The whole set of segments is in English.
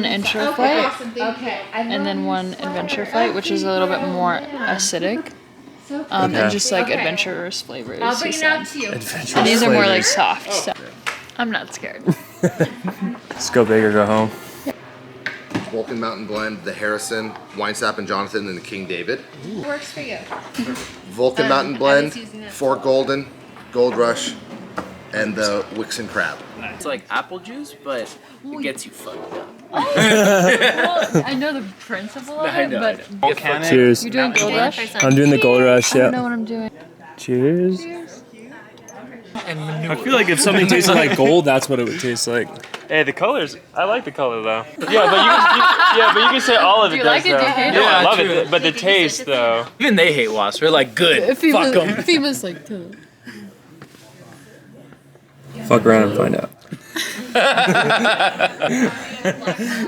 intro flight, and then one adventure flight, which is a little bit more acidic. And just like adventurous flavors. I'll bring it out to you. And these are more like soft, so I'm not scared. Let's go big or go home. Vulcan Mountain Blend, the Harrison, Winesap and Jonathan, and the King David. Works for you. Vulcan Mountain Blend, Fort Golden, Gold Rush, and the Wixon Crab. It's like apple juice, but it gets you fucked up. Well, I know the principle of it, but Cheers. you're doing Gold Rush? I'm doing the Gold Rush, I yeah. don't know what I'm doing. Cheers. I feel like if something tasted like gold, that's what it would taste like. Hey, the colors. I like the color though. Yeah, but you can say all of it. Do you like it? Do you hate it? Yeah, I love it. But the taste though. Even they hate wasps. We're like, good. Fuck them. FEMA's like, Fuck around and find out.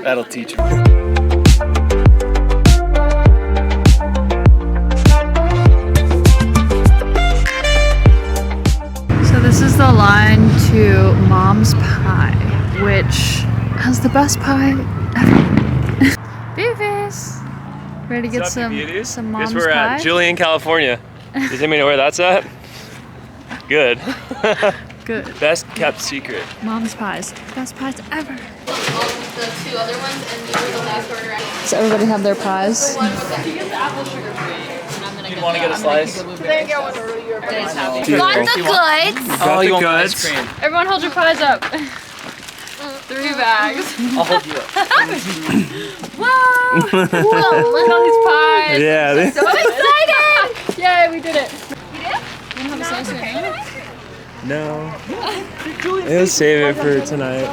That'll teach you. So this is the line to Mom's Pie, which has the best pie ever. Beavis! Ready to get some Mom's Guess we're Pie? at Julian, California. Does anybody know where that's at? Good. Good. Best kept secret. Mom's Pies. Best pies ever. The 2 other ones, and you were the last order. Does everybody have their pies? You want to get a slice? Got the goods. Oh, you want goods? ice cream? Everyone hold your pies up. 3 bags. I'll hold you up. Whoa! Look at all these pies. Yeah. So excited! Yay, we did it. We did? You want to have a slice? No. I'll save it for tonight.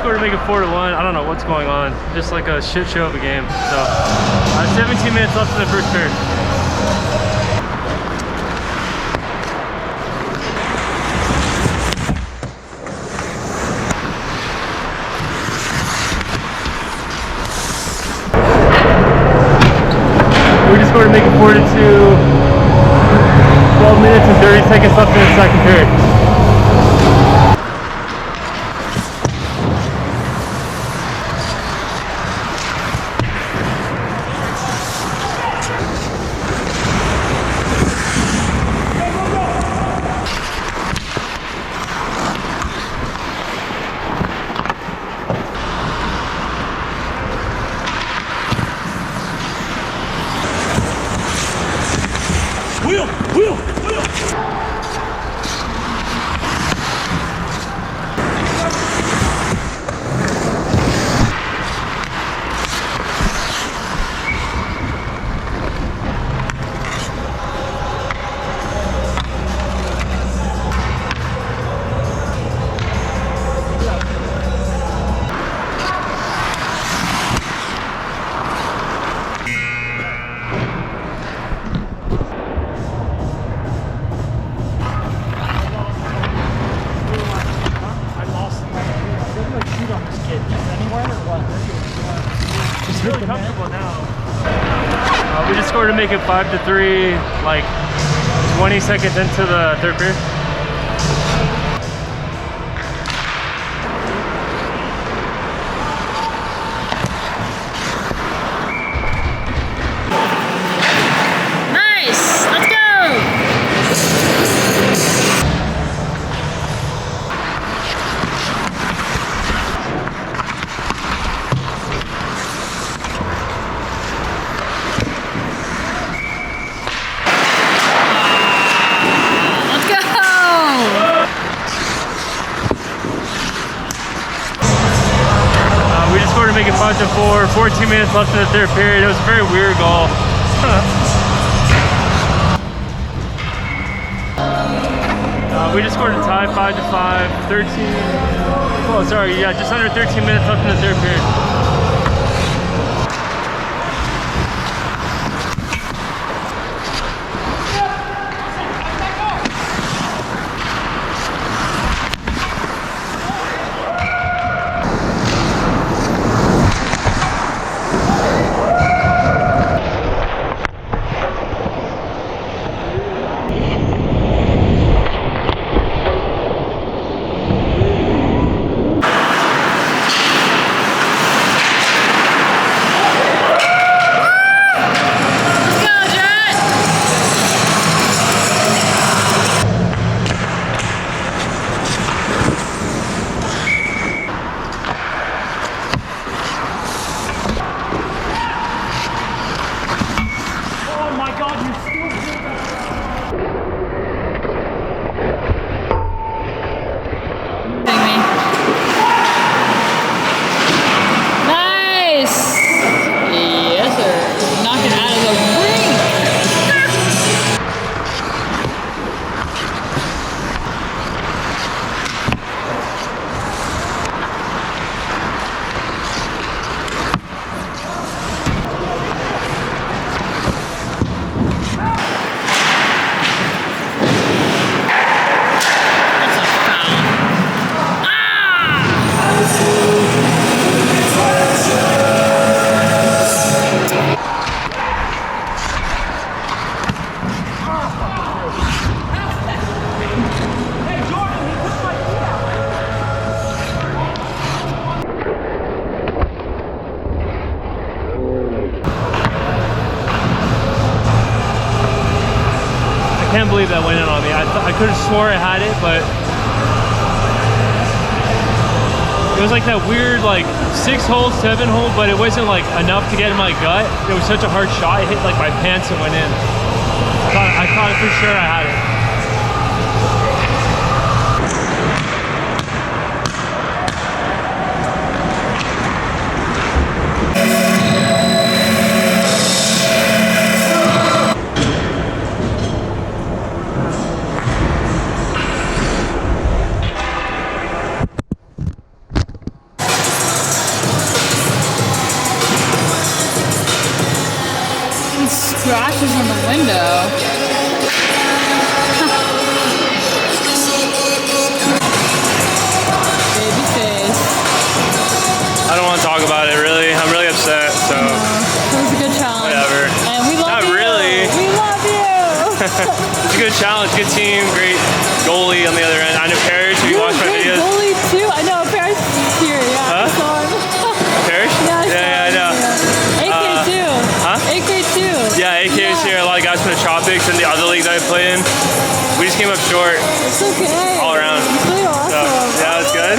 scored to make it 4-1. I don't know what's going on. Just like a shit show of a game. So 17 minutes left in the first period. We just scored to make it 4-2. 12 minutes and 30 seconds left in the second period. Really comfortable now. We just scored to make it 5-3, like 20 seconds into the third period. Nice! Let's go! To make it 5-4, 14 minutes left in the third period. It was a very weird goal. We just scored a tie, 5-5, 13. Oh, sorry, yeah, just under 13 minutes left in the third period. I can't believe that went in on me. I could have swore I had it, but it was like that weird like 6-hole, 7-hole, but it wasn't like enough to get in my gut. It was such a hard shot. It hit like my pants and went in. I thought for sure I had it. window. Baby face. I don't want to talk about it, really. I'm really upset, so. It was a good challenge. Whatever. And we love Not you. really. We love you. It's a good challenge, good team, great goalie on the other end. I know Parrish, if you watch my videos. Goalie too. I know Parrish is here. Yeah. Huh? I saw him. Parrish? Yeah, I know. AK too. Huh? AK too. Yeah, AK is here. A lot of guys from the Tropics and the other league that I play in. We just came up short It's okay. all around. It's really awesome. So, yeah, it's good.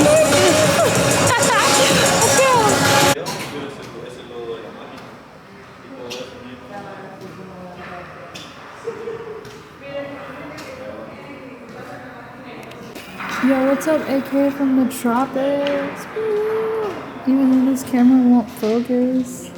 Yo, what's up, AK from the Tropics? Woo. Even though this camera won't focus.